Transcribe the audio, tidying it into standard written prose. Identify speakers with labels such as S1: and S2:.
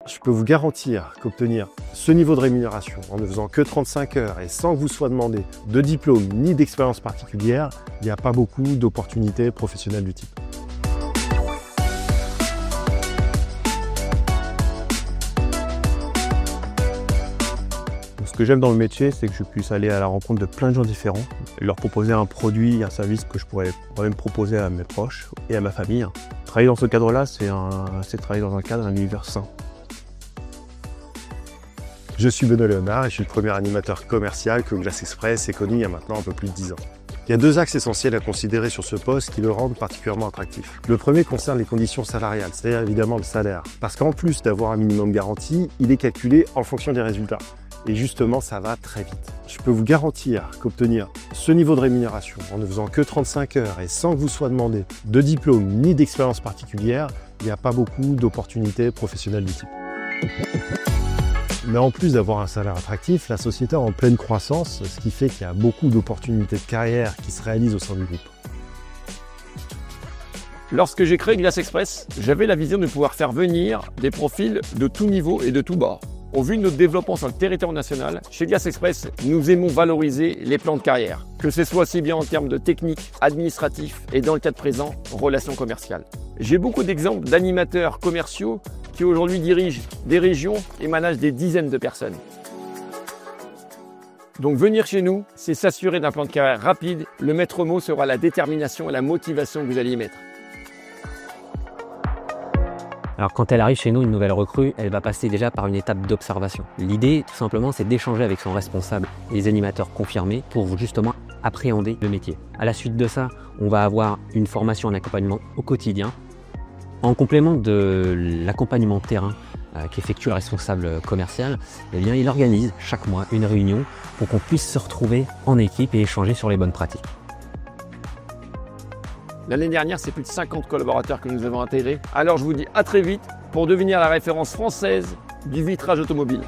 S1: Je peux vous garantir qu'obtenir ce niveau de rémunération en ne faisant que 35 heures et sans que vous soit demandé de diplôme ni d'expérience particulière, il n'y a pas beaucoup d'opportunités professionnelles du type. Ce que j'aime dans le métier, c'est que je puisse aller à la rencontre de plein de gens différents et leur proposer un produit, un service que je pourrais même proposer à mes proches et à ma famille. Travailler dans ce cadre-là, c'est travailler dans un cadre, un univers sain. Je suis Benoît Léonard et je suis le premier animateur commercial que Glace Express ait connu il y a maintenant un peu plus de 10 ans. Il y a deux axes essentiels à considérer sur ce poste qui le rendent particulièrement attractif. Le premier concerne les conditions salariales, c'est-à-dire évidemment le salaire. Parce qu'en plus d'avoir un minimum garanti, il est calculé en fonction des résultats. Et justement, ça va très vite. Je peux vous garantir qu'obtenir ce niveau de rémunération en ne faisant que 35 heures et sans que vous soit demandé de diplôme ni d'expérience particulière, il n'y a pas beaucoup d'opportunités professionnelles du type. Mais en plus d'avoir un salaire attractif, la société est en pleine croissance, ce qui fait qu'il y a beaucoup d'opportunités de carrière qui se réalisent au sein du groupe.
S2: Lorsque j'ai créé Glace Express, j'avais la vision de pouvoir faire venir des profils de tout niveau et de tout bord. Au vu de notre développement sur le territoire national, chez Glace Express, nous aimons valoriser les plans de carrière, que ce soit aussi bien en termes de technique, administratif et dans le cas de présent, relations commerciales. J'ai beaucoup d'exemples d'animateurs commerciaux qui aujourd'hui dirigent des régions et managent des dizaines de personnes. Donc venir chez nous, c'est s'assurer d'un plan de carrière rapide. Le maître mot sera la détermination et la motivation que vous allez y mettre.
S3: Alors quand elle arrive chez nous, une nouvelle recrue, elle va passer déjà par une étape d'observation. L'idée, tout simplement, c'est d'échanger avec son responsable et les animateurs confirmés pour justement appréhender le métier. À la suite de ça, on va avoir une formation en accompagnement au quotidien. En complément de l'accompagnement terrain qu'effectue le responsable commercial, eh bien, il organise chaque mois une réunion pour qu'on puisse se retrouver en équipe et échanger sur les bonnes pratiques.
S2: L'année dernière, c'est plus de 50 collaborateurs que nous avons intégrés. Alors je vous dis à très vite pour devenir la référence française du vitrage automobile.